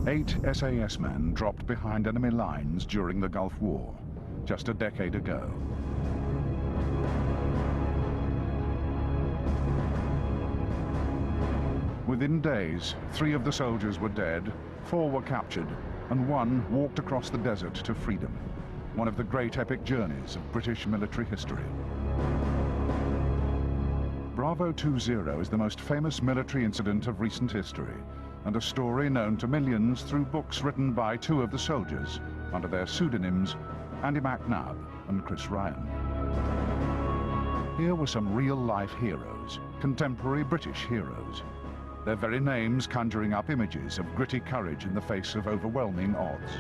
8 SAS men dropped behind enemy lines during the Gulf War, just a decade ago. Within days, 3 of the soldiers were dead, 4 were captured, and 1 walked across the desert to freedom, one of the great epic journeys of British military history. Bravo 20 is the most famous military incident of recent history, and a story known to millions through books written by 2 of the soldiers under their pseudonyms Andy McNabb and Chris Ryan. Here were some real-life heroes, contemporary British heroes, their very names conjuring up images of gritty courage in the face of overwhelming odds.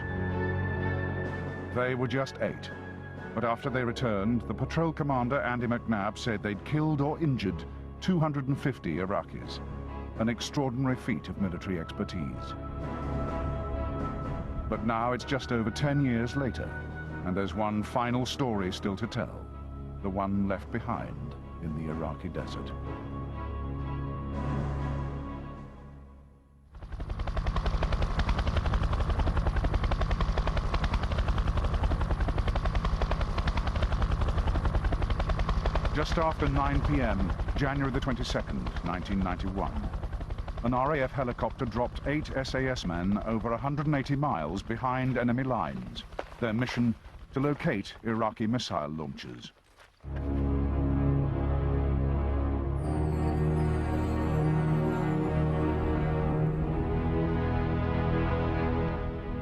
They were just 8, but after they returned, the patrol commander Andy McNabb said they'd killed or injured 250 Iraqis, an extraordinary feat of military expertise. But now it's just over 10 years later, and there's one final story still to tell, the one left behind in the Iraqi desert. Just after 9 p.m., January the 22nd, 1991, an RAF helicopter dropped 8 SAS men over 180 miles behind enemy lines. Their mission, to locate Iraqi missile launchers.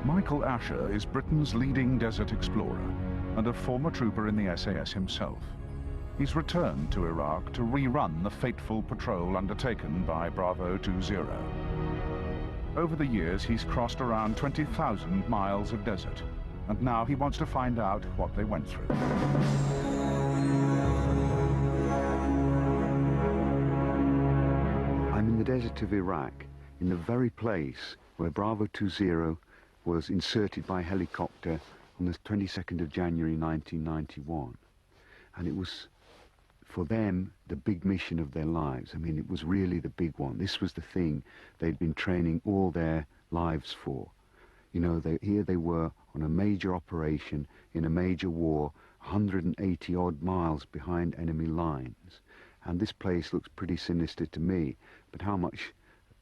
Michael Asher is Britain's leading desert explorer and a former trooper in the SAS himself. He's returned to Iraq to rerun the fateful patrol undertaken by Bravo 20. Over the years, he's crossed around 20,000 miles of desert, and now he wants to find out what they went through. I'm in the desert of Iraq, in the very place where Bravo 20 was inserted by helicopter on the 22nd of January 1991. And it was, for them, the big mission of their lives. I mean, it was really the big one. This was the thing they'd been training all their lives for. You know, here they were on a major operation in a major war, 180 odd miles behind enemy lines. And this place looks pretty sinister to me, but how much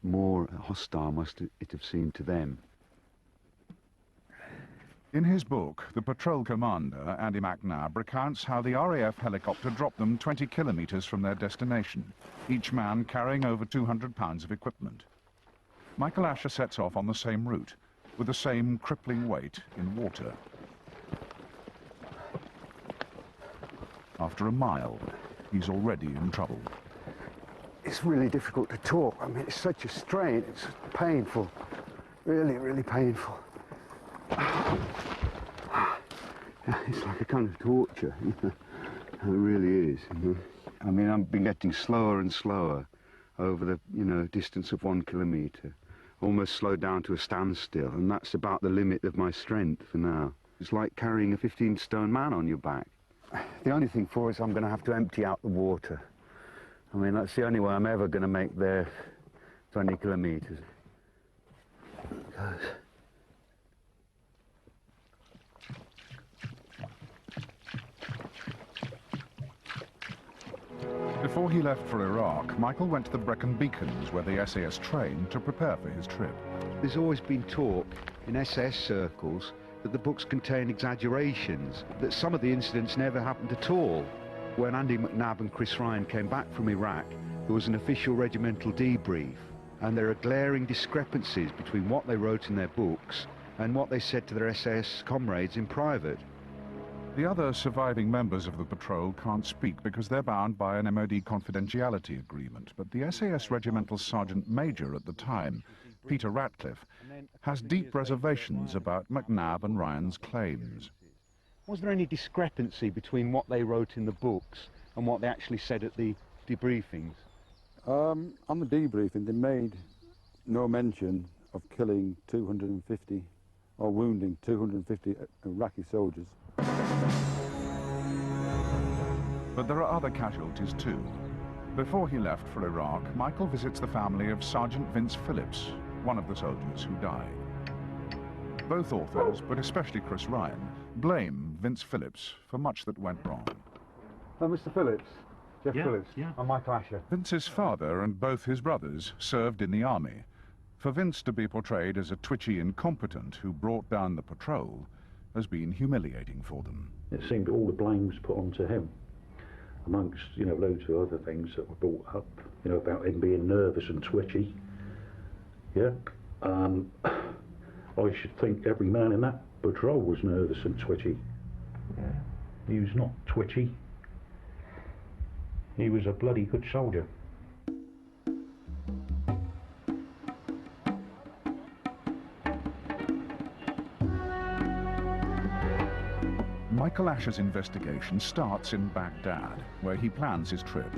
more hostile must it have seemed to them? In his book, the patrol commander, Andy McNabb, recounts how the RAF helicopter dropped them 20 kilometers from their destination, each man carrying over 200 pounds of equipment. Michael Asher sets off on the same route, with the same crippling weight in water. After a mile, he's already in trouble. It's really difficult to talk. I mean, it's such a strain. It's painful. Really, really painful. It's like a kind of torture, you know. It really is, you know. I mean, I've been getting slower and slower over the, distance of 1 kilometre. Almost slowed down to a standstill, and that's about the limit of my strength for now. It's like carrying a 15-stone man on your back. The only thing for is I'm going to have to empty out the water. I mean, that's the only way I'm ever going to make there 20 kilometres. Before he left for Iraq, Michael went to the Brecon Beacons, where the SAS trained, to prepare for his trip. There's always been talk in SAS circles that the books contain exaggerations, that some of the incidents never happened at all. When Andy McNabb and Chris Ryan came back from Iraq, there was an official regimental debrief, and there are glaring discrepancies between what they wrote in their books and what they said to their SAS comrades in private. The other surviving members of the patrol can't speak because they're bound by an MOD confidentiality agreement, but the SAS Regimental Sergeant Major at the time, Peter Ratcliffe, has deep reservations about McNabb and Ryan's claims. Was there any discrepancy between what they wrote in the books and what they actually said at the debriefings? On the debriefing, they made no mention of killing 250 or wounding 250 Iraqi soldiers. But there are other casualties too. Before he left for Iraq, Michael visits the family of Sergeant Vince Phillips, one of the soldiers who died. Both authors, but especially Chris Ryan, blame Vince Phillips for much that went wrong. Mr. Phillips. Jeff Yeah, Phillips. yeah. I'm Michael Asher. Vince's father and both his brothers served in the army. For Vince to be portrayed as a twitchy incompetent who brought down the patrol has been humiliating for them. It seemed all the blame was put onto him, amongst, loads of other things that were brought up, about him being nervous and twitchy. Yeah. I should think every man in that patrol was nervous and twitchy. Yeah. He was not twitchy. He was a bloody good soldier. Michael Asher's investigation starts in Baghdad, where he plans his trip.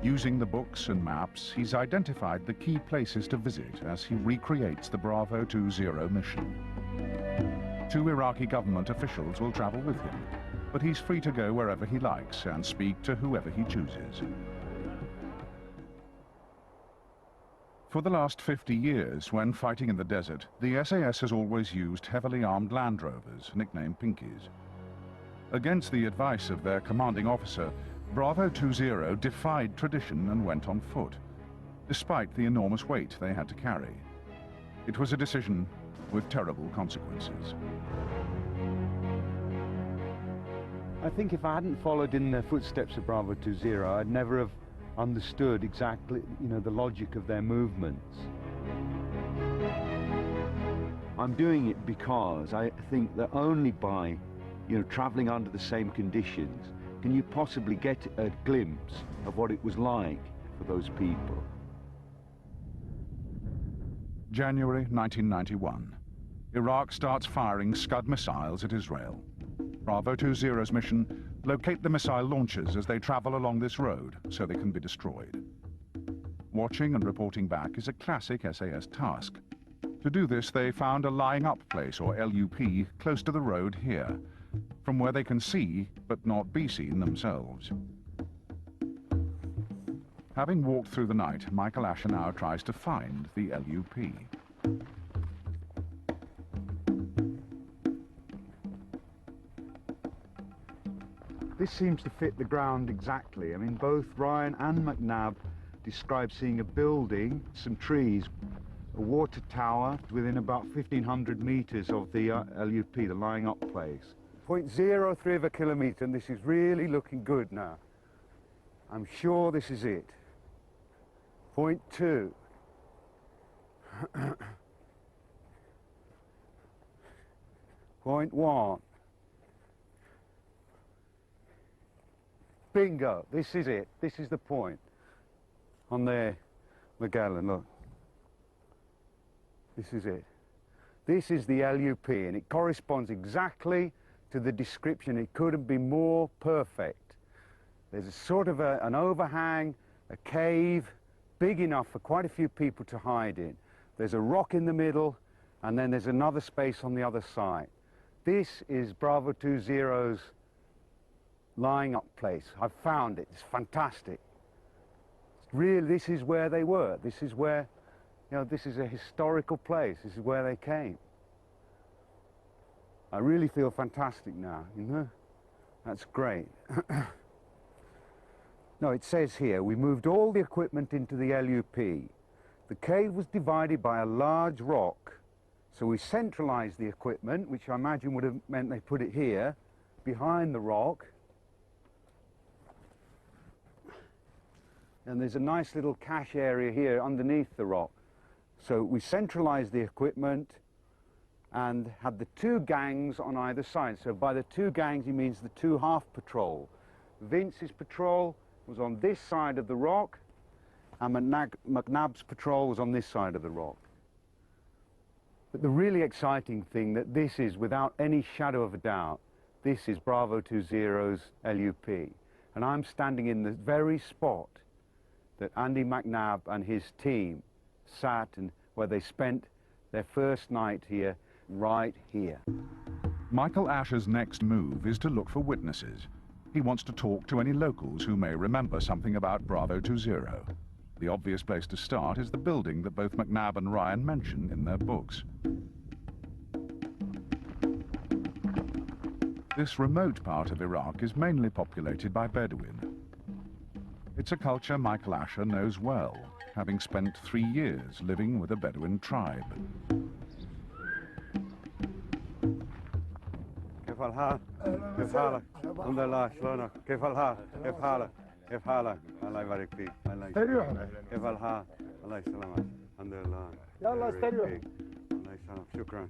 Using the books and maps, he's identified the key places to visit as he recreates the Bravo 20 mission. 2 Iraqi government officials will travel with him, but he's free to go wherever he likes and speak to whoever he chooses. For the last 50 years, when fighting in the desert, the SAS has always used heavily armed Land Rovers, nicknamed Pinkies. Against the advice of their commanding officer, Bravo 20 defied tradition and went on foot, despite the enormous weight they had to carry. It was a decision with terrible consequences. I think if I hadn't followed in the footsteps of Bravo 20, I'd never have understood exactly, the logic of their movements. I'm doing it because I think that only by, traveling under the same conditions can you possibly get a glimpse of what it was like for those people. January 1991. Iraq starts firing Scud missiles at Israel. Bravo 20's mission: locate the missile launchers as they travel along this road so they can be destroyed. Watching and reporting back is a classic SAS task. To do this, they found a lying up place, or LUP, close to the road here, from where they can see but not be seen themselves. Having walked through the night, Michael Asher now tries to find the LUP. This seems to fit the ground exactly. I mean, both Ryan and McNabb describe seeing a building, some trees, a water tower within about 1,500 meters of the LUP, the lying up place. 0.03 of a kilometer, and this is really looking good now. I'm sure this is it. 0.2. 0.1. Bingo, this is it. This is the point. On there, Magellan, look. This is it. This is the LUP, and it corresponds exactly to the description. It couldn't be more perfect. There's a sort of an overhang, a cave, big enough for quite a few people to hide in. There's a rock in the middle, and then there's another space on the other side. This is Bravo 20's lying up place. I've found it. It's fantastic. Really, this is where they were. This is where, this is a historical place. This is where they came. I really feel fantastic now, That's great. No, it says here, we moved all the equipment into the LUP. The cave was divided by a large rock, so we centralized the equipment, which I imagine would have meant they put it here, behind the rock. And there's a nice little cache area here underneath the rock. So we centralized the equipment and had the 2 gangs on either side. So by the 2 gangs, he means the 2 half patrol. Vince's patrol was on this side of the rock, and McNabb's patrol was on this side of the rock. But the really exciting thing that this is, without any shadow of a doubt, this is Bravo 20's LUP. And I'm standing in the very spot that Andy McNabb and his team sat and where they spent their first night here, right here. Michael Asher's next move is to look for witnesses. He wants to talk to any locals who may remember something about Bravo 20. The obvious place to start is the building that both McNabb and Ryan mention in their books. This remote part of Iraq is mainly populated by Bedouin. It's a culture Michael Asher knows well, having spent 3 years living with a Bedouin tribe. كيف الحال؟ كيف حالك؟ الحمد لله شلونك؟ كيف الحال؟ كيف حالك؟ كيف حالك؟ الله يبارك فيك. الله يسلمك. كيف الحال؟ الله يسلمك. الحمد لله. يلا استريح. الله يسلمك. شكرا.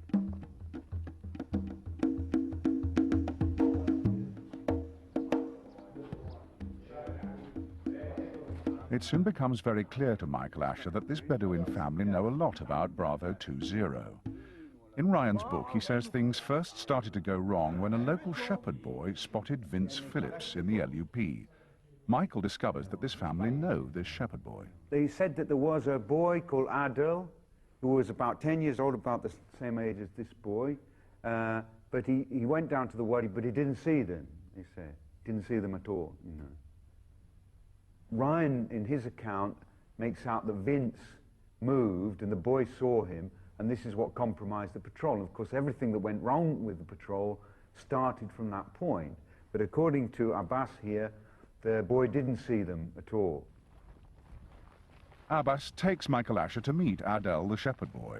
It soon becomes very clear to Michael Asher that this Bedouin family know a lot about Bravo 20. In Ryan's book, he says things first started to go wrong when a local shepherd boy spotted Vince Phillips in the LUP. Michael discovers that this family know this shepherd boy. They said that there was a boy called Adil, who was about 10 years old, about the same age as this boy. But he went down to the wadi, but he didn't see them, he said. Didn't see them at all, you know. Ryan, in his account, makes out that Vince moved and the boy saw him, and this is what compromised the patrol. And of course, everything that went wrong with the patrol started from that point. But according to Abbas here, the boy didn't see them at all. Abbas takes Michael Asher to meet Adel, the shepherd boy,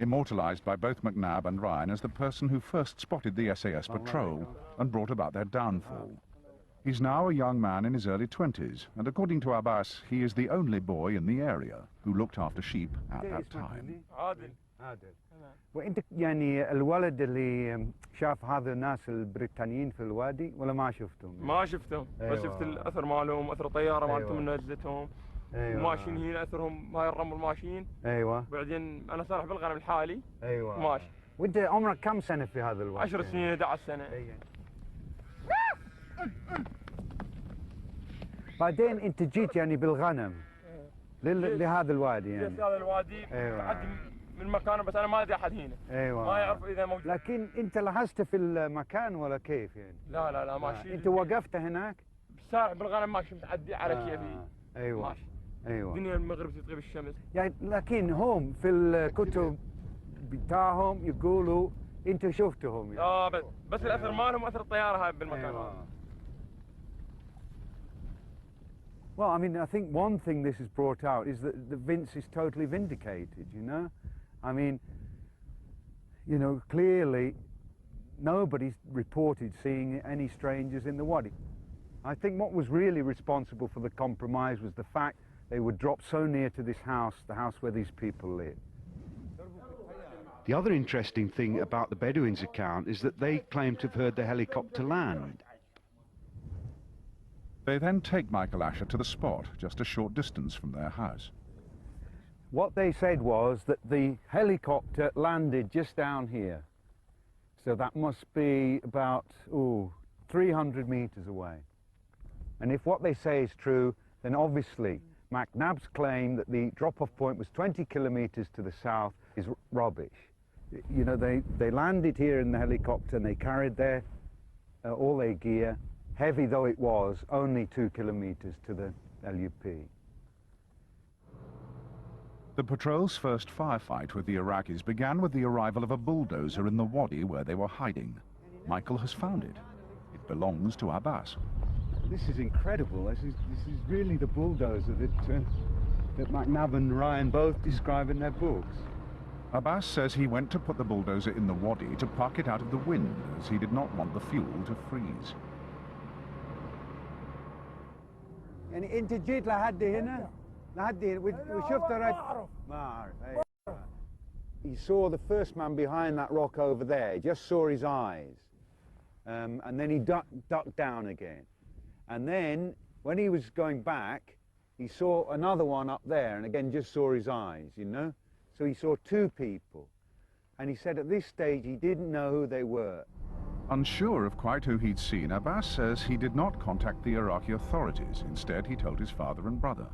immortalized by both McNabb and Ryan as the person who first spotted the SAS patrol and brought about their downfall. He's now a young man in his early 20s, and according to Abbas, he is the only boy in the area who looked after sheep at that time. عادل وانت يعني الولد اللي شاف هذا الناس البريطانيين في الوادي ولا ما شفتهم؟ ما شفتهم بس شفت الاثر مالهم اثر طياره مالتهم من نزلتهم ماشيين هنا اثرهم هاي الرمل ماشيين بعدين انا سارح بالغنم الحالي ماشي. وانت عمرك كم سنه في هذا الوقت؟ 10 سنين 11 سنه. بعدين انت جيت يعني بالغنم لهذا الوادي يعني. جيت هذا الوادي عدي من مكانه بس انا ما ادري احد هنا. ما يعرف اذا موجود. لكن انت لاحظت في المكان ولا كيف يعني؟ لا ماشي. انت وقفت هناك؟ سارح بالغنم ماشي متعدي على كيفي. ماشي. الدنيا المغرب تغيب الشمس. يعني لكن هم في الكتب بتاعهم يقولوا انت شفتهم يعني. بس الاثر مالهم اثر الطياره هاي بالمكان هذا. Well, I mean, I think one thing this has brought out is that Vince is totally vindicated, you know? I mean, you know, clearly nobody's reported seeing any strangers in the wadi. I think what was really responsible for the compromise was the fact they were dropped so near to this house, the house where these people live. The other interesting thing about the Bedouins' account is that they claim to have heard the helicopter land. They then take Michael Asher to the spot, just a short distance from their house. What they said was that the helicopter landed just down here. So that must be about, 300 meters away. And if what they say is true, then obviously McNabb's claim that the drop-off point was 20 kilometers to the south is rubbish. You know, they landed here in the helicopter and they carried their, all their gear, heavy though it was, only 2 kilometers to the LUP. The patrol's first firefight with the Iraqis began with the arrival of a bulldozer in the wadi where they were hiding. Michael has found it. It belongs to Abbas. This is incredible. This is really the bulldozer that McNabb and Ryan both describe in their books. Abbas says he went to put the bulldozer in the wadi to park it out of the wind, as he did not want the fuel to freeze. يعني انت جيت لحد هنا وشفت ما اعرف. He saw the first man behind that rock over there. He just saw his eyes, and then he ducked down again. And then when he was going back, he saw another one up there, and again just saw his eyes, you know. So he saw 2 people, and he said at this stage he didn't know who they were. Unsure of quite who he'd seen, Abbas says he did not contact the Iraqi authorities. Instead, he told his father and brother.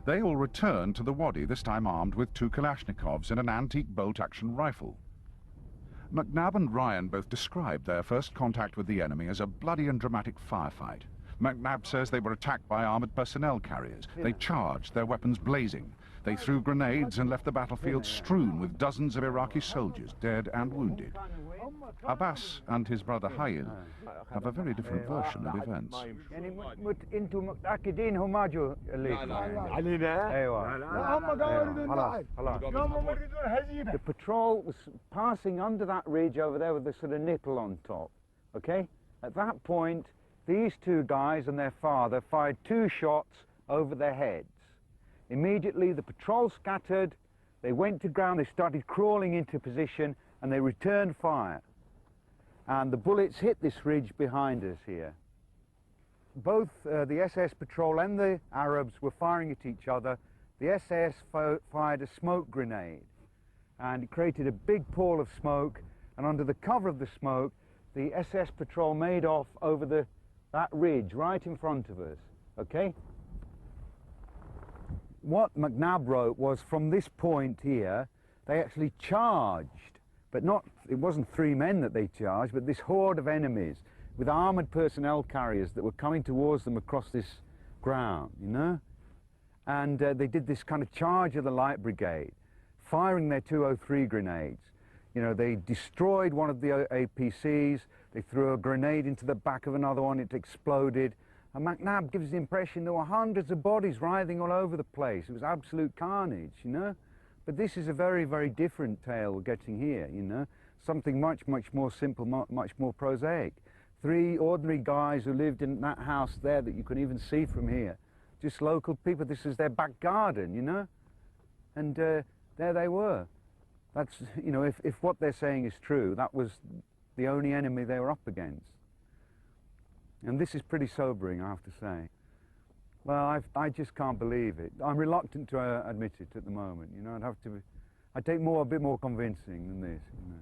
They all returned to the wadi, this time armed with 2 Kalashnikovs and an antique bolt-action rifle. McNabb and Ryan both described their first contact with the enemy as a bloody and dramatic firefight. McNabb says they were attacked by armoured personnel carriers. They charged, their weapons blazing. They threw grenades and left the battlefield strewn with dozens of Iraqi soldiers, dead and wounded. Abbas and his brother Hayil have a very different version of events. The patrol was passing under that ridge over there with the sort of nipple on top, okay? At that point, these two guys and their father fired 2 shots over their heads. Immediately, the patrol scattered, they went to ground, they started crawling into position, and they returned fire. And the bullets hit this ridge behind us here. Both the SS patrol and the Arabs were firing at each other. The SS fired a smoke grenade, and it created a big pall of smoke, and under the cover of the smoke, the SS patrol made off over that ridge right in front of us, okay? What McNabb wrote was from this point here, they actually charged, but not, it wasn't 3 men that they charged, but this horde of enemies with armoured personnel carriers that were coming towards them across this ground, you know? And they did this kind of charge of the Light Brigade, firing their 203 grenades. You know, they destroyed one of the APCs, they threw a grenade into the back of another one, it exploded. And McNabb gives the impression there were hundreds of bodies writhing all over the place. It was absolute carnage, you know? But this is a very, very different tale we're getting here, you know? Something much, much more simple, much more prosaic. 3 ordinary guys who lived in that house there that you can even see from here. Just local people, this is their back garden, you know? And there they were. That's, you know, if what they're saying is true, that was the only enemy they were up against. And this is pretty sobering, I have to say. Well, I just can't believe it. I'm reluctant to admit it at the moment, you know. I'd take a bit more convincing than this, you know.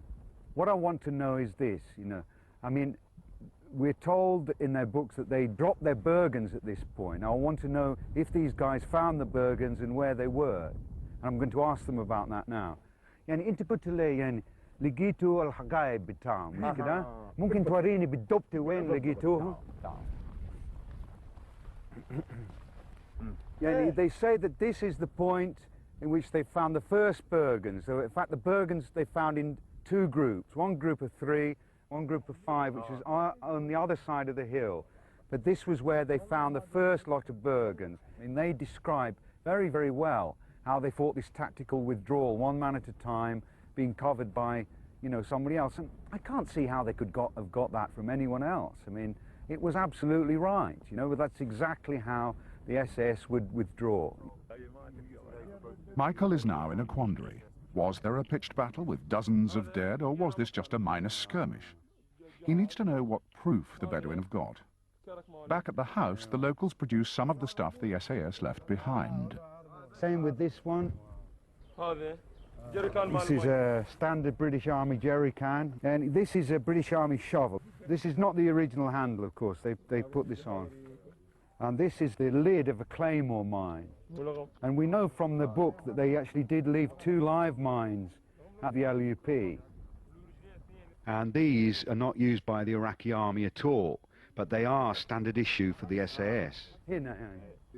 What I want to know is this, you know. I mean, we're told in their books that they dropped their Bergens at this point. Now, I want to know if these guys found the Bergens and where they were. And I'm going to ask them about that now. يعني انت قلت لي يعني لقيتوا الحقائب بتاعهم مش كده؟ ممكن توريني بالضبط وين لقيتوهم؟ يعني they say that this is the point in which they found the first Bergens. So in fact the Bergens they found in 2 groups, one group of 3, one group of 5, which was on the other side of the hill. But this was where they found the first lot of Bergens. And they describe very, very well how they fought this tactical withdrawal, 1 man at a time, being covered by, you know, somebody else. And I can't see how they could have got that from anyone else. I mean, it was absolutely right, you know, but that's exactly how the SS would withdraw. Michael is now in a quandary. Was there a pitched battle with dozens of dead, or was this just a minor skirmish? He needs to know what proof the Bedouin have got. Back at the house, the locals produce some of the stuff the SAS left behind. Same with this one. This is a standard British Army jerry can, and this is a British Army shovel. This is not the original handle, of course, they put this on. And this is the lid of a claymore mine. And we know from the book that they actually did leave 2 live mines at the LUP. And these are not used by the Iraqi army at all, but they are standard issue for the SAS.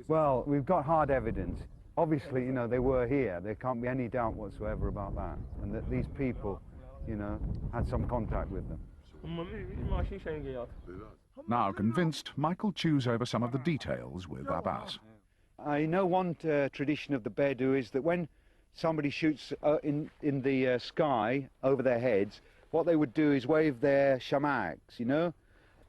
Well, we've got hard evidence. Obviously, you know, they were here. There can't be any doubt whatsoever about that. And that these people, you know, had some contact with them. Now convinced, Michael chews over some of the details with Abbas. I know one tradition of the Bedou is that when somebody shoots in the sky over their heads, what they would do is wave their shamags, you know?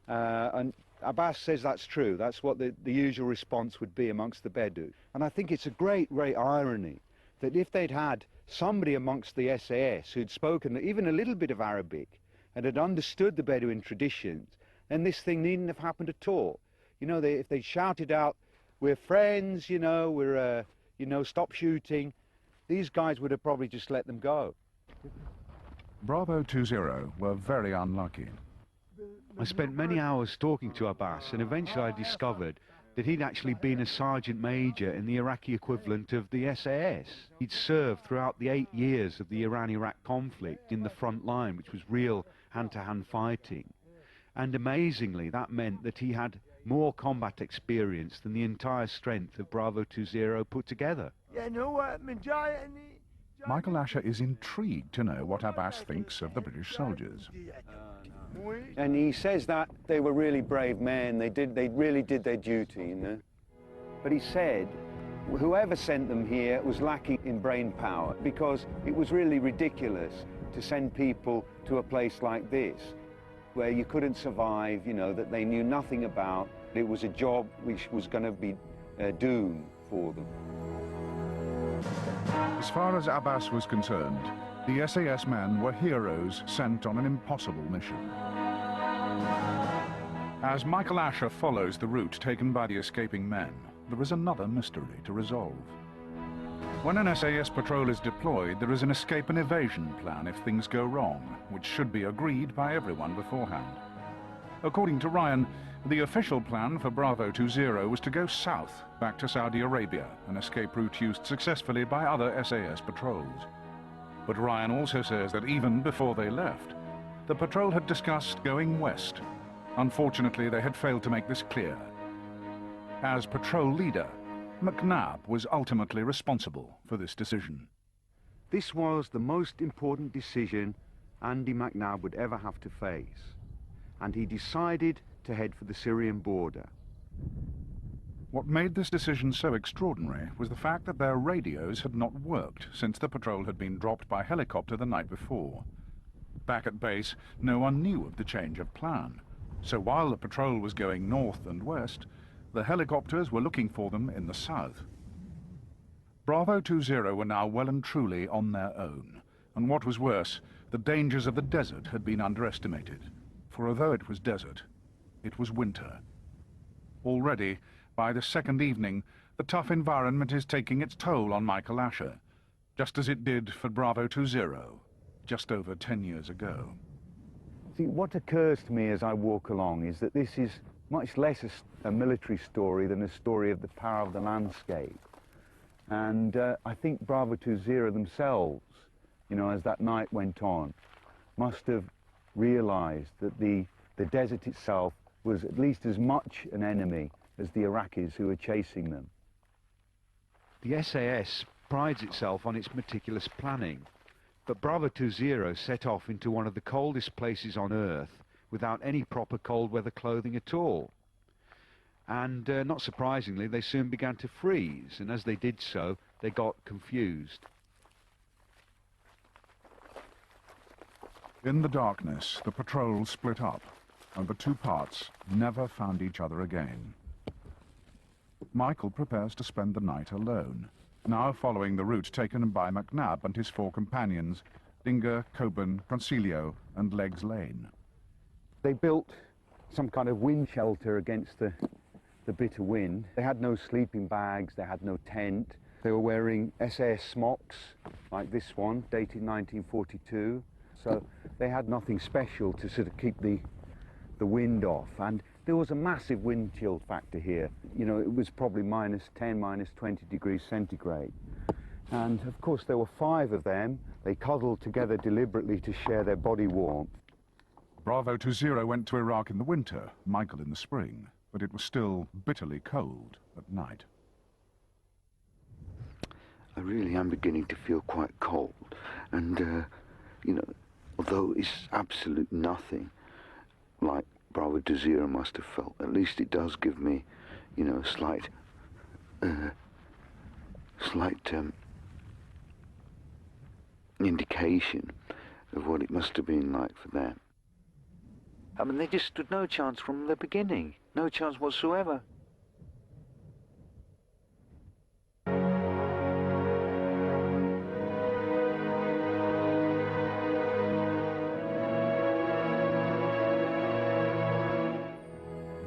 And Abbas says that's true. That's what the usual response would be amongst the Bedou. And I think it's a great, great irony that if they'd had somebody amongst the SAS who'd spoken even a little bit of Arabic and had understood the Bedouin traditions, then this thing needn't have happened at all. You know, if they shouted out, "We're friends, you know, we're, you know, stop shooting," these guys would have probably just let them go. Bravo 20 were very unlucky. I spent many hours talking to Abbas, and eventually I discovered that he'd actually been a sergeant major in the Iraqi equivalent of the SAS. He'd served throughout the 8 years of the Iran-Iraq conflict in the front line, which was real hand-to-hand fighting. And amazingly, that meant that he had more combat experience than the entire strength of Bravo 20 put together. Michael Asher is intrigued to know what Abbas thinks of the British soldiers. And he says that they were really brave men, they really did their duty, you know. But he said whoever sent them here was lacking in brain power, because it was really ridiculous to send people to a place like this, where you couldn't survive, you know, that they knew nothing about. It was a job which was going to be doomed for them. As far as Abbas was concerned, the SAS men were heroes sent on an impossible mission. As Michael Asher follows the route taken by the escaping men, there is another mystery to resolve. When an SAS patrol is deployed, there is an escape and evasion plan if things go wrong, which should be agreed by everyone beforehand. According to Ryan, the official plan for Bravo 20 was to go south, back to Saudi Arabia, an escape route used successfully by other SAS patrols. But Ryan also says that even before they left, the patrol had discussed going west. Unfortunately, they had failed to make this clear. As patrol leader, McNabb was ultimately responsible for this decision. This was the most important decision Andy McNabb would ever have to face, and he decided to head for the Syrian border. What made this decision so extraordinary was the fact that their radios had not worked since the patrol had been dropped by helicopter the night before. Back at base, no one knew of the change of plan. So while the patrol was going north and west, the helicopters were looking for them in the south. Bravo 20 were now well and truly on their own, and what was worse, the dangers of the desert had been underestimated. For although it was desert, it was winter. Already, by the second evening, the tough environment is taking its toll on Michael Asher, just as it did for Bravo 20, just over 10 years ago. See, what occurs to me as I walk along is that this is much less a military story than a story of the power of the landscape. And I think Bravo 20 themselves, you know, as that night went on, must have realized that the desert itself was at least as much an enemy as the Iraqis who were chasing them. The SAS prides itself on its meticulous planning, but Bravo 20 set off into one of the coldest places on Earth without any proper cold weather clothing at all. And not surprisingly, they soon began to freeze, and as they did so, they got confused. In the darkness, the patrol split up, and the two parts never found each other again. Michael prepares to spend the night alone, now following the route taken by McNabb and his four companions, Dinger, Coburn, Concilio, and Leggs Lane. They built some kind of wind shelter against the bitter wind. They had no sleeping bags, they had no tent. They were wearing SAS smocks, like this one, dated 1942. So they had nothing special to sort of keep the wind off. And there was a massive wind chill factor here. You know, it was probably -10, -20 degrees centigrade. And of course there were 5 of them. They cuddled together deliberately to share their body warmth. Bravo 20 went to Iraq in the winter, Michael in the spring, but it was still bitterly cold at night. I really am beginning to feel quite cold, and you know, although it's absolute nothing like Bravo 20 must have felt, at least it does give me, you know, a slight indication of what it must have been like for them. I mean, they just stood no chance from the beginning, no chance whatsoever.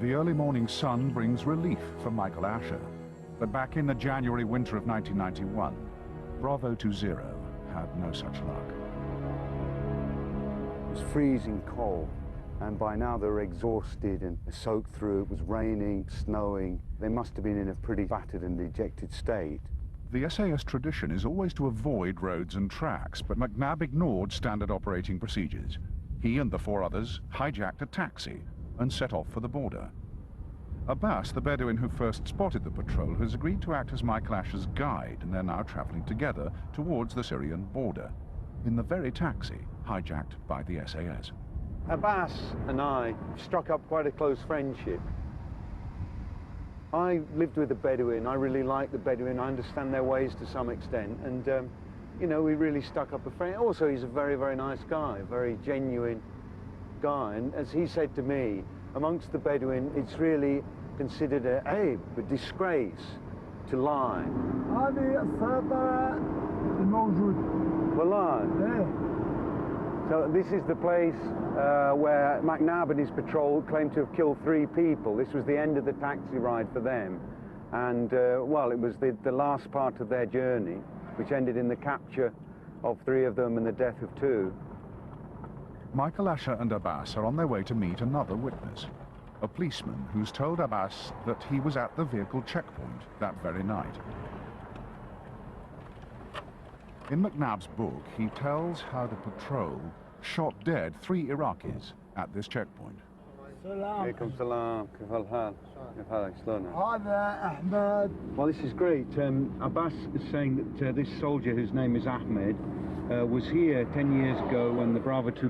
The early morning sun brings relief for Michael Asher, but back in the January winter of 1991, Bravo 20 had no such luck. It was freezing cold, and by now they were exhausted and soaked through. It was raining, snowing. They must have been in a pretty battered and dejected state. The SAS tradition is always to avoid roads and tracks, but McNabb ignored standard operating procedures. He and the 4 others hijacked a taxi and set off for the border. Abbas, the Bedouin who first spotted the patrol, has agreed to act as Michael Asher's guide, and they're now travelling together towards the Syrian border in the very taxi hijacked by the SAS. Abbas and I struck up quite a close friendship. I lived with the Bedouin. I really like the Bedouin. I understand their ways to some extent, and you know, we really stuck up a friend. Also, he's a very, very nice guy, a very genuine guy. And as he said to me, amongst the Bedouin, it's really considered a disgrace to lie. So this is the place where McNabb and his patrol claimed to have killed 3 people. This was the end of the taxi ride for them. And, well, it was the last part of their journey, which ended in the capture of 3 of them and the death of 2. Michael Asher and Abbas are on their way to meet another witness, a policeman who's told Abbas that he was at the vehicle checkpoint that very night. In McNabb's book, he tells how the patrol shot dead 3 Iraqis at this checkpoint. Well, this is great. Abbas is saying that this soldier, whose name is Ahmed, was here 10 years ago when the Bravo 20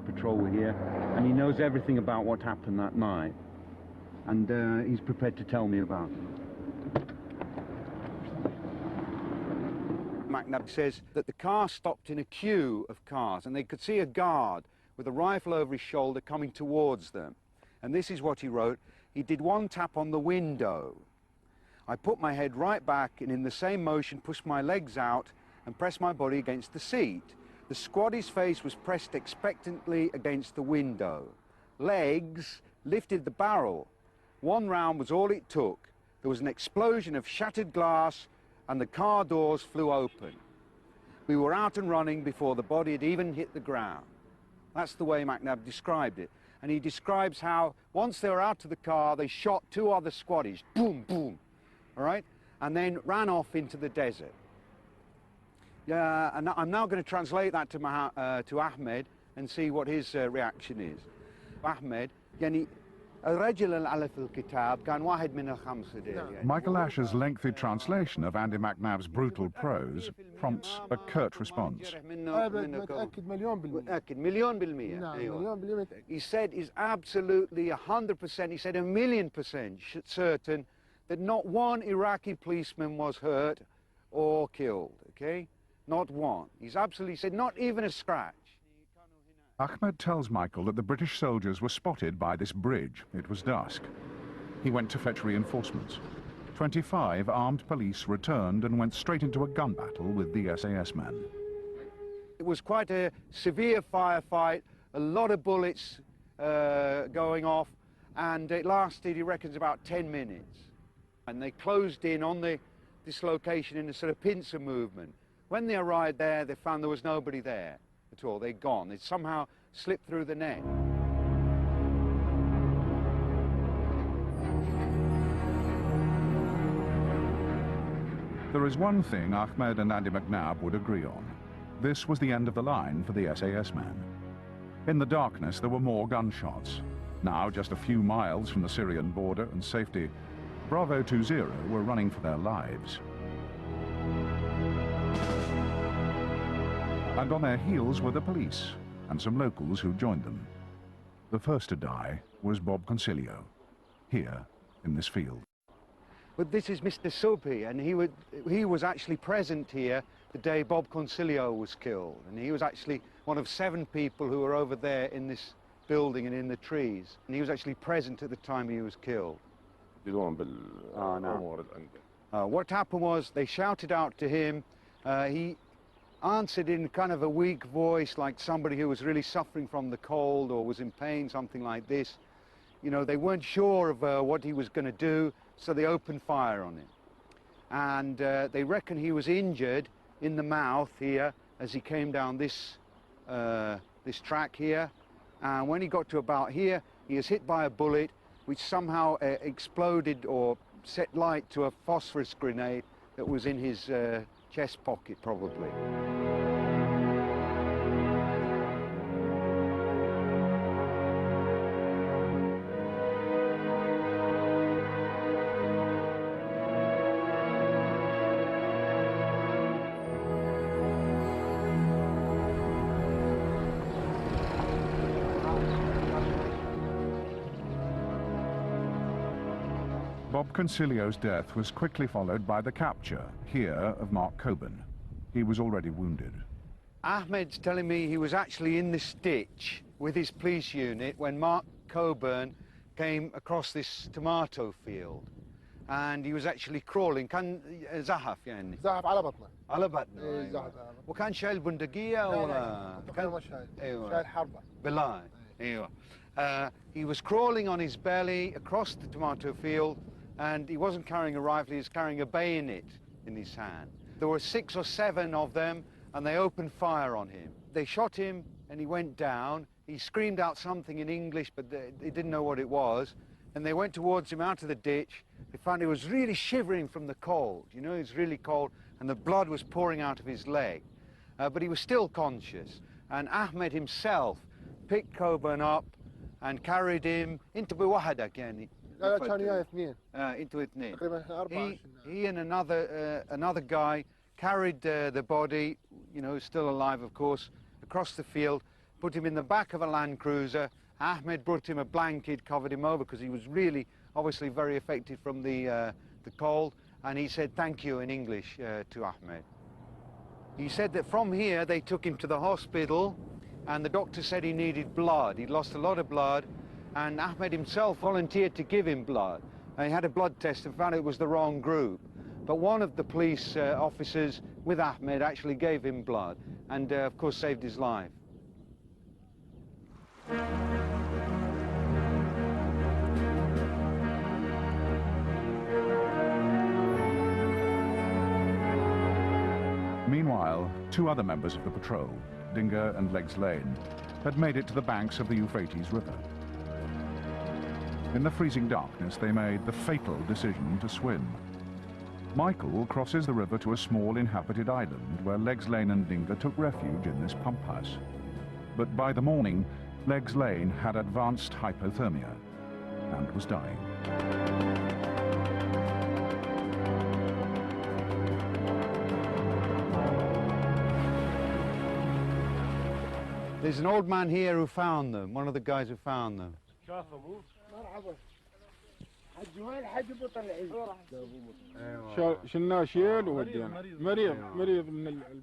patrol were here, and he knows everything about what happened that night, and he's prepared to tell me about it. McNabb says that the car stopped in a queue of cars, and they could see a guard with a rifle over his shoulder coming towards them. And this is what he wrote: he did 1 tap on the window. I put my head right back and in the same motion pushed my legs out and pressed my body against the seat. The squattie's face was pressed expectantly against the window. Legs lifted the barrel. 1 round was all it took. There was an explosion of shattered glass and the car doors flew open. We were out and running before the body had even hit the ground. That's the way McNabb described it. And he describes how once they were out of the car, they shot 2 other squatties, boom, boom, all right? And then ran off into the desert. And I'm now going to translate that to Ahmed and see what his reaction is. Ahmed, يعني الرجل اللي في الكتاب كان واحد من الخمسة ديل. Michael Asher's lengthy translation of Andy McNabb's brutal prose prompts a curt response. He said he's absolutely 100%, he said 1,000,000% certain that not 1 Iraqi policeman was hurt or killed, okay? Not 1. He's absolutely said not even a scratch. Ahmed tells Michael that the British soldiers were spotted by this bridge. It was dusk. He went to fetch reinforcements. 25 armed police returned and went straight into a gun battle with the SAS men. It was quite a severe firefight, a lot of bullets going off, and it lasted, he reckons, about 10 minutes. And they closed in on this location in a sort of pincer movement. When they arrived there, they found there was nobody there at all. They'd gone. They'd somehow slipped through the net. There is one thing Ahmed and Andy McNabb would agree on. This was the end of the line for the SAS men. In the darkness, there were more gunshots. Now, just a few miles from the Syrian border and safety, Bravo 20 were running for their lives. And on their heels were the police and some locals who joined them. The first to die was Bob Consilio, here in this field. But this is Mr. Subhi, and he was actually present here the day Bob Consilio was killed. And he was actually one of 7 people who were over there in this building and in the trees. And he was actually present at the time he was killed. What happened was they shouted out to him. He answered in kind of a weak voice, like somebody who was really suffering from the cold or was in pain, something like this. You know, they weren't sure of what he was going to do, so they opened fire on him. And they reckon he was injured in the mouth here as he came down this track here. And when he got to about here, he was hit by a bullet which somehow exploded or set light to a phosphorus grenade that was in his chest pocket, probably. Rob Concilio's death was quickly followed by the capture, here, of Mark Coburn. He was already wounded. Ahmed's telling me he was actually in this ditch with his police unit when Mark Coburn came across this tomato field. And he was actually crawling. كان زحف يعني. زحف على بطنه. على بطنه. إيه زحف. وكان شايل بندقية ولا؟ كان مش شايل. أيوة. شايل حربة. بالله. أيوة. He was crawling on his belly across the tomato field, and he wasn't carrying a rifle, he was carrying a bayonet in his hand. There were 6 or 7 of them, and they opened fire on him. They shot him, and he went down. He screamed out something in English, but they didn't know what it was. And they went towards him out of the ditch. They found he was really shivering from the cold. You know, he was really cold, and the blood was pouring out of his leg. But he was still conscious. And Ahmed himself picked Coburn up and carried him into بوحدك يعني. لا كان وياه اثنين. Into اثنين. تقريبا 4. He and another guy carried the body, you know, still alive of course, across the field, put him in the back of a Land Cruiser. Ahmed brought him a blanket, covered him over because he was really obviously very affected from the cold, and he said thank you in English to Ahmed. He said that from here they took him to the hospital, and the doctor said he needed blood. He'd lost a lot of blood, and Ahmed himself volunteered to give him blood. And he had a blood test and found it was the wrong group. But one of the police officers with Ahmed actually gave him blood and, of course, saved his life. Meanwhile, 2 other members of the patrol, Dinger and Legs Lane, had made it to the banks of the Euphrates River. In the freezing darkness, they made the fatal decision to swim. Michael crosses the river to a small inhabited island where Legs Lane and Dinger took refuge in this pump house. But by the morning, Legs Lane had advanced hypothermia and was dying. There's an old man here who found them, one of the guys who found them.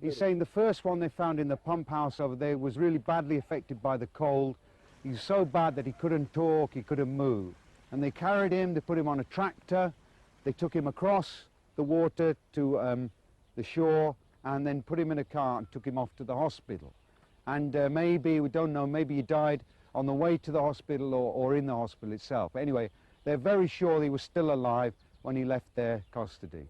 He's saying the first one they found in the pump house over there was really badly affected by the cold. He was so bad that he couldn't talk, he couldn't move. And they carried him, they put him on a tractor, they took him across the water to the shore, and then put him in a car and took him off to the hospital. And maybe, we don't know, maybe he died on the way to the hospital or in the hospital itself. But anyway, they're very sure he was still alive when he left their custody.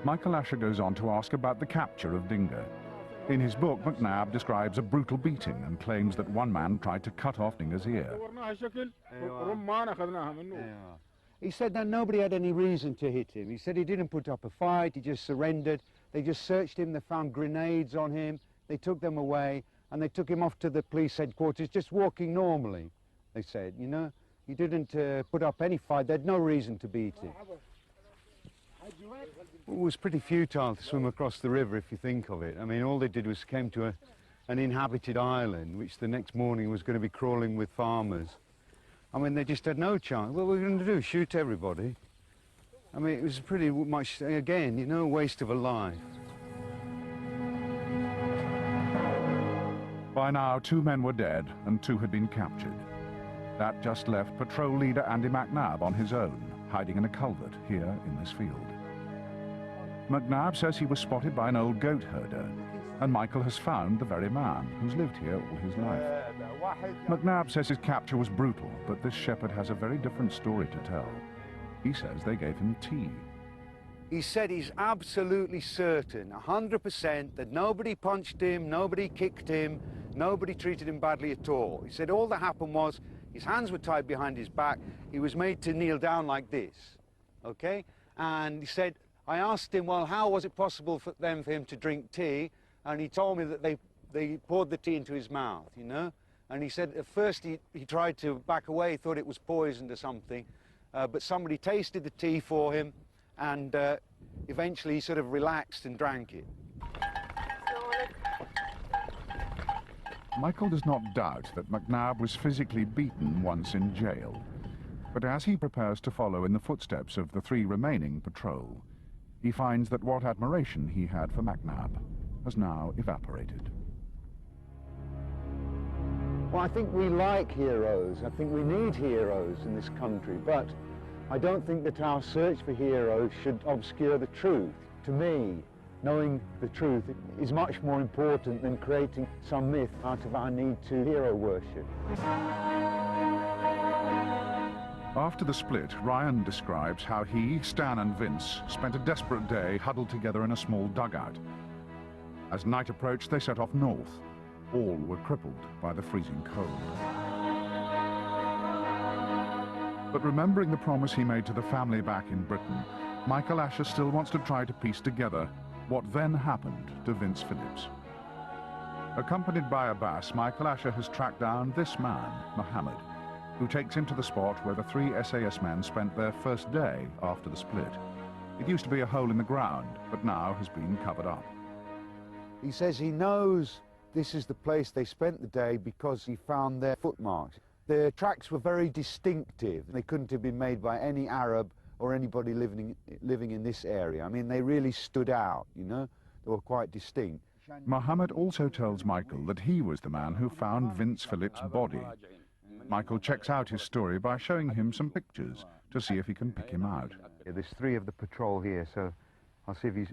Michael Asher goes on to ask about the capture of Dinger. In his book, McNabb describes a brutal beating and claims that one man tried to cut off Dinger's ear. He said that nobody had any reason to hit him. He said he didn't put up a fight, he just surrendered. They just searched him, they found grenades on him, they took them away, and they took him off to the police headquarters just walking normally, they said, you know. He didn't put up any fight, they had no reason to beat him. It was pretty futile to swim across the river if you think of it. I mean, all they did was came to an inhabited island, which the next morning was going to be crawling with farmers. I mean, they just had no chance. What were we going to do, shoot everybody? I mean, it was pretty much, again, you know, a waste of a life. By now, 2 men were dead and 2 had been captured. That just left patrol leader Andy McNabb on his own, hiding in a culvert here in this field. McNabb says he was spotted by an old goat herder, and Michael has found the very man who's lived here all his life. McNabb says his capture was brutal, but this shepherd has a very different story to tell. He says they gave him tea. He said he's absolutely certain, 100%, that nobody punched him, nobody kicked him, nobody treated him badly at all. He said all that happened was his hands were tied behind his back, he was made to kneel down like this, okay? And he said, I asked him, well, how was it possible for him to drink tea? And he told me that they poured the tea into his mouth, you know? And he said at first he tried to back away, he thought it was poisoned or something, but somebody tasted the tea for him, and eventually he sort of relaxed and drank it. Michael does not doubt that McNabb was physically beaten once in jail. But as he prepares to follow in the footsteps of the 3 remaining patrol, he finds that what admiration he had for McNabb has now evaporated. Well, I think we like heroes. I think we need heroes in this country, but I don't think that our search for heroes should obscure the truth. To me, knowing the truth is much more important than creating some myth out of our need to hero worship. After the split, Ryan describes how he, Stan and Vince spent a desperate day huddled together in a small dugout. As night approached, they set off north. All were crippled by the freezing cold. But remembering the promise he made to the family back in Britain, Michael Asher still wants to try to piece together what then happened to Vince Phillips. Accompanied by Abbas, Michael Asher has tracked down this man, Mohammed, who takes him to the spot where the 3 SAS men spent their first day after the split. It used to be a hole in the ground, but now has been covered up. He says he knows this is the place they spent the day because he found their footmarks. Their tracks were very distinctive. They couldn't have been made by any Arab or anybody living in this area. I mean, they really stood out, you know? They were quite distinct. Mohammed also tells Michael that he was the man who found Vince Phillips' body. Michael checks out his story by showing him some pictures to see if he can pick him out. Yeah, there's 3 of the patrol here, so I'll see if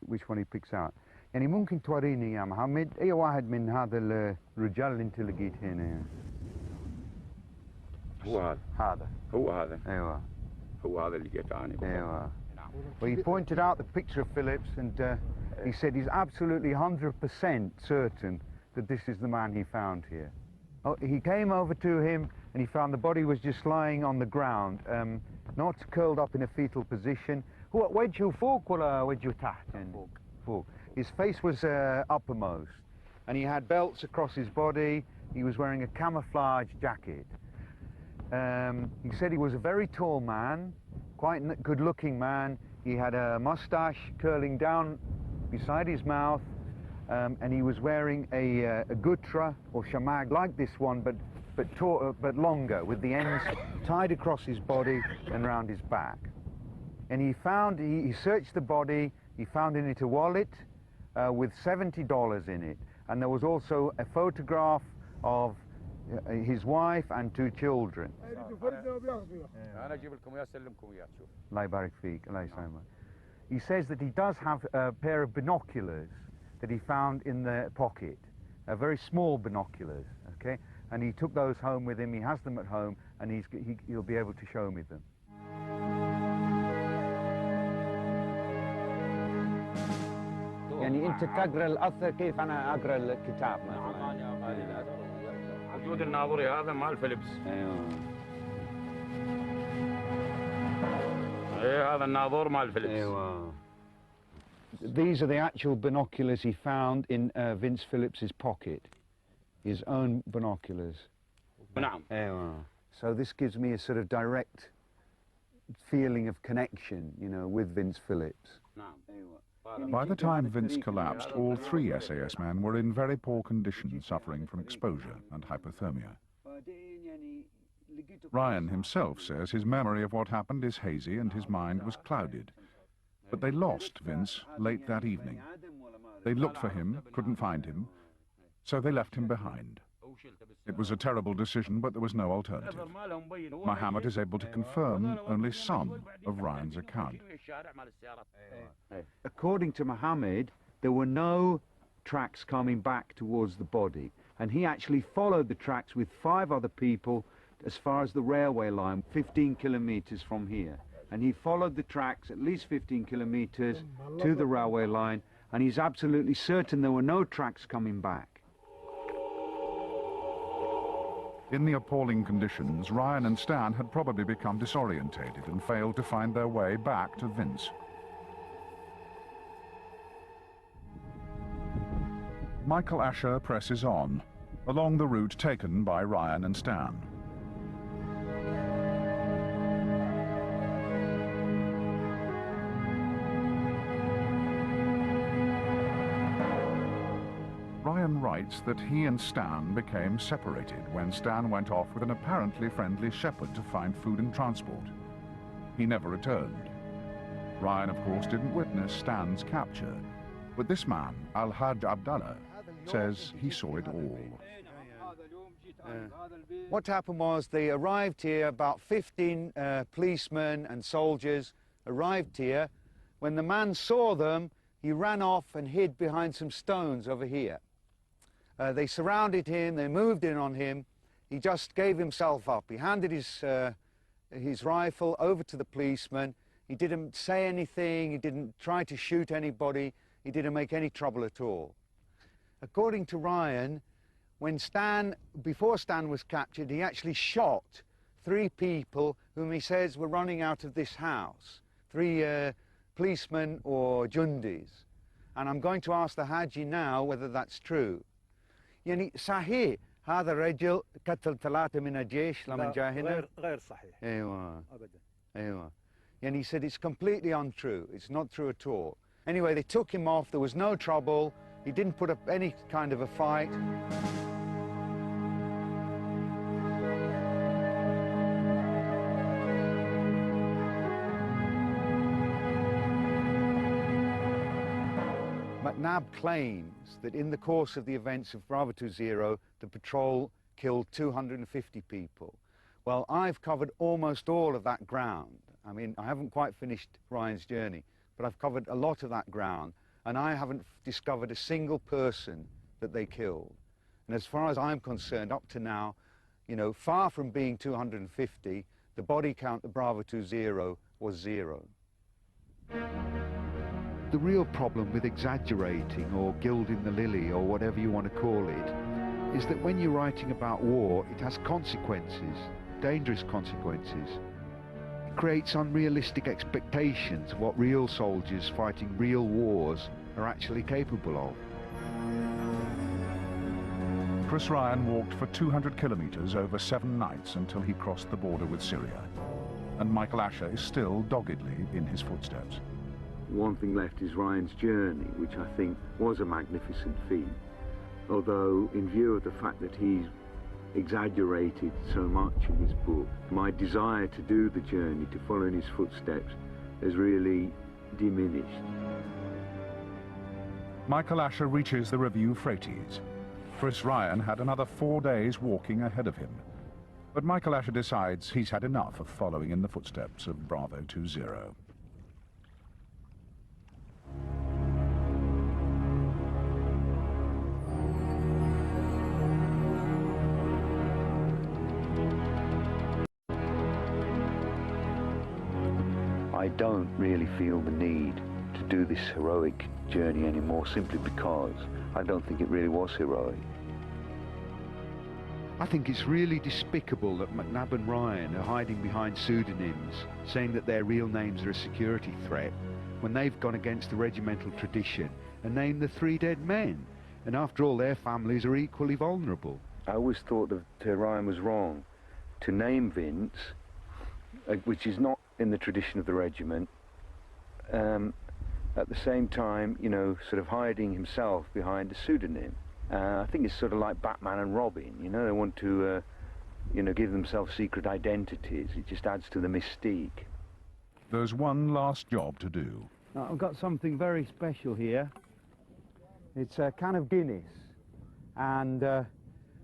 which one he picks out. يعني ممكن توريني يا محمد أي واحد من هذا الرجال اللي أنت لقيت هنا. هو هذا. هذا. هو هذا. أيوة. هو هذا اللي لقيته أنا. أيوة. Well, he pointed out the picture of Phillips, and he said he's absolutely 100% certain that this is the man he found here. Oh, he came over to him and he found the body was just lying on the ground, not curled up in a fetal position. هو وجهه فوق ولا وجهه تحت؟ فوق. His face was uppermost, and he had belts across his body. He was wearing a camouflage jacket. He said he was a very tall man, quite a good-looking man. He had a mustache curling down beside his mouth, and he was wearing a gutra or shamag like this one, but longer, with the ends tied across his body and round his back. And he searched the body. He found in it a wallet with $70 in it, and there was also a photograph of his wife and 2 children. He says that he does have a pair of binoculars that he found in the pocket, very small binoculars, okay? And he took those home with him. He has them at home, and he'll be able to show me them. يعني أنت تقرأ الأثر كيف أنا أقرأ الكتاب مثلا؟ وجود الناظري هذا مال فيليبس. أيوه. إيه هذا الناظور مال فيليبس. أيوه. These are the actual binoculars he found in Vince Phillips's pocket, his own binoculars. نعم. أيوه. So this gives me a sort of direct feeling of connection, you know, with Vince Phillips. نعم. By the time Vince collapsed, all 3 SAS men were in very poor condition, suffering from exposure and hypothermia. Ryan himself says his memory of what happened is hazy and his mind was clouded. But they lost Vince late that evening. They looked for him, couldn't find him, so they left him behind. It was a terrible decision, but there was no alternative. Mohammed is able to confirm only some of Ryan's account. According to Mohammed, there were no tracks coming back towards the body, and he actually followed the tracks with 5 other people as far as the railway line, 15 kilometers from here. And he followed the tracks at least 15 kilometers to the railway line, and he's absolutely certain there were no tracks coming back. In the appalling conditions, Ryan and Stan had probably become disorientated and failed to find their way back to Vince. Michael Asher presses on, along the route taken by Ryan and Stan. Ryan writes that he and Stan became separated when Stan went off with an apparently friendly shepherd to find food and transport. He never returned. Ryan, of course, didn't witness Stan's capture, but this man, Al-Hajj Abdallah, says he saw it all. What happened was they arrived here, about 15 policemen and soldiers arrived here. When the man saw them, he ran off and hid behind some stones over here. They surrounded him, they moved in on him. He just gave himself up. He handed his rifle over to the policeman. He didn't say anything, he didn't try to shoot anybody, he didn't make any trouble at all. According to Ryan, before Stan was captured, he actually shot 3 people whom he says were running out of this house. 3 policemen or jundis. And I'm going to ask the Haji now whether that's true. يعني صحيح هذا الرجل قتل 3 من الجيش لما جاء هنا؟ غير صحيح. ايوه. أبدا. ايوه. And he said it's completely untrue. It's not true at all. Anyway, they took him off. There was no trouble. He didn't put up any kind of a fight. McNab claims that in the course of the events of Bravo 20, the patrol killed 250 people. Well, I've covered almost all of that ground. I mean, I haven't quite finished Ryan's journey, but I've covered a lot of that ground, and I haven't discovered a single person that they killed. And as far as I'm concerned, up to now, you know, far from being 250, the body count of Bravo 20 was 0. The real problem with exaggerating or gilding the lily or whatever you want to call it is that when you're writing about war, it has consequences, dangerous consequences. It creates unrealistic expectations of what real soldiers fighting real wars are actually capable of. Chris Ryan walked for 200 kilometers over 7 nights until he crossed the border with Syria. And Michael Asher is still doggedly in his footsteps. One thing left is Ryan's journey, which I think was a magnificent feat. Although, in view of the fact that he's exaggerated so much in his book, my desire to do the journey, to follow in his footsteps, has really diminished. Michael Asher reaches the Review Euphrates. Chris Ryan had another 4 days walking ahead of him. But Michael Asher decides he's had enough of following in the footsteps of Bravo 20. I don't really feel the need to do this heroic journey anymore, simply because I don't think it really was heroic. I think it's really despicable that McNab and Ryan are hiding behind pseudonyms, saying that their real names are a security threat, when they've gone against the regimental tradition and named the 3 dead men. And after all, their families are equally vulnerable. I always thought that Ryan was wrong to name Vince, which is not in the tradition of the regiment, at the same time, you know, sort of hiding himself behind a pseudonym. I think it's sort of like Batman and Robin, you know, they want to, you know, give themselves secret identities. It just adds to the mystique. There's one last job to do. Now, I've got something very special here. It's a can of Guinness, and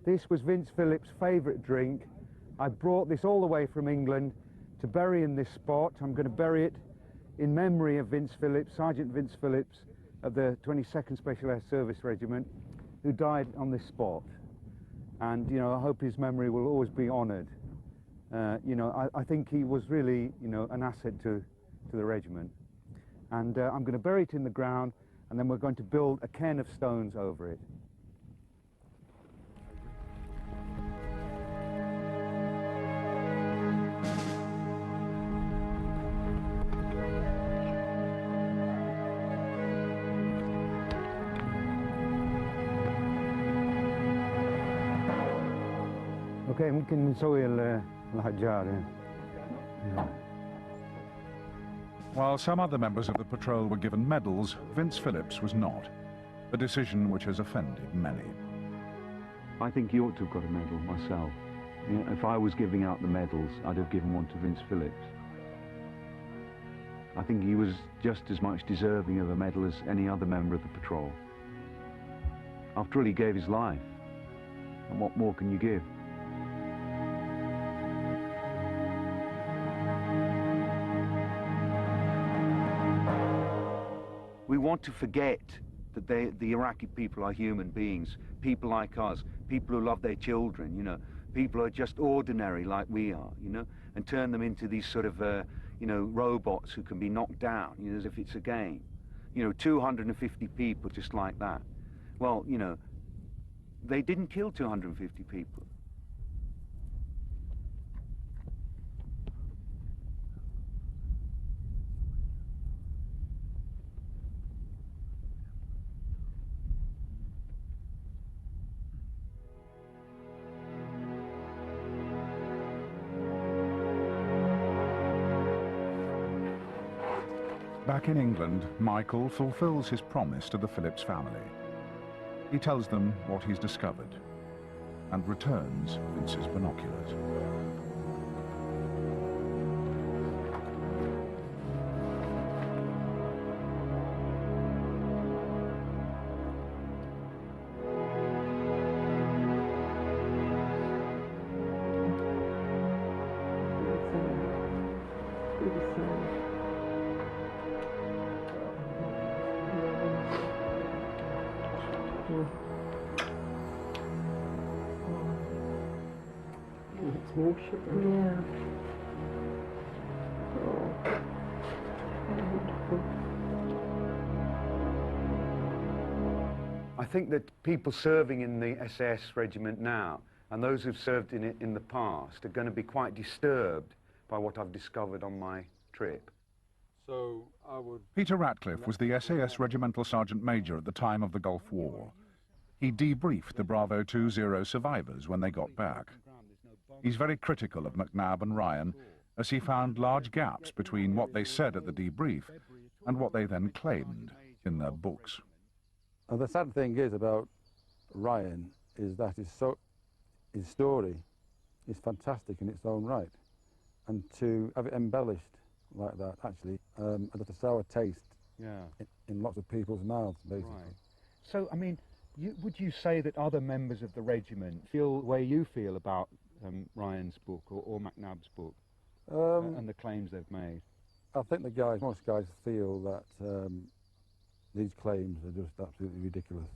this was Vince Phillips' favourite drink. I brought this all the way from England to bury in this spot. I'm going to bury it in memory of Vince Phillips, Sergeant Vince Phillips of the 22nd Special Air Service Regiment, who died on this spot. And, you know, I hope his memory will always be honoured. You know, I think he was really, you know, an asset to the regiment. And I'm going to bury it in the ground, and then we're going to build a cairn of stones over it. اوكي ممكن نسوي الحجار. While some other members of the patrol were given medals, Vince Phillips was not, a decision which has offended many. I think he ought to have got a medal myself. You know, if I was giving out the medals, I'd have given one to Vince Phillips. I think he was just as much deserving of a medal as any other member of the patrol. After all, he gave his life. And what more can you give? We want to forget that the Iraqi people are human beings, people like us, people who love their children, you know, people who are just ordinary like we are, you know, and turn them into these sort of, you know, robots who can be knocked down, you know, as if it's a game. You know, 250 people just like that. Well, you know, they didn't kill 250 people. Back in England, Michael fulfills his promise to the Phillips family. He tells them what he's discovered and returns Vince's binoculars. It's more sugar. Yeah. I think that people serving in the SAS regiment now and those who've served in it in the past are going to be quite disturbed by what I've discovered on my trip. So I would... Peter Ratcliffe was the SAS Regimental Sergeant Major at the time of the Gulf War. He debriefed the Bravo 20 survivors when they got back. He's very critical of McNab and Ryan, as he found large gaps between what they said at the debrief and what they then claimed in their books. And the sad thing is about Ryan is that his story is fantastic in its own right, and to have it embellished like that actually left a sour taste in lots of people's mouths, basically. Right. So, I mean, would you say that other members of the regiment feel the way you feel about Ryan's book or McNab's book and the claims they've made? I think most guys feel that these claims are just absolutely ridiculous.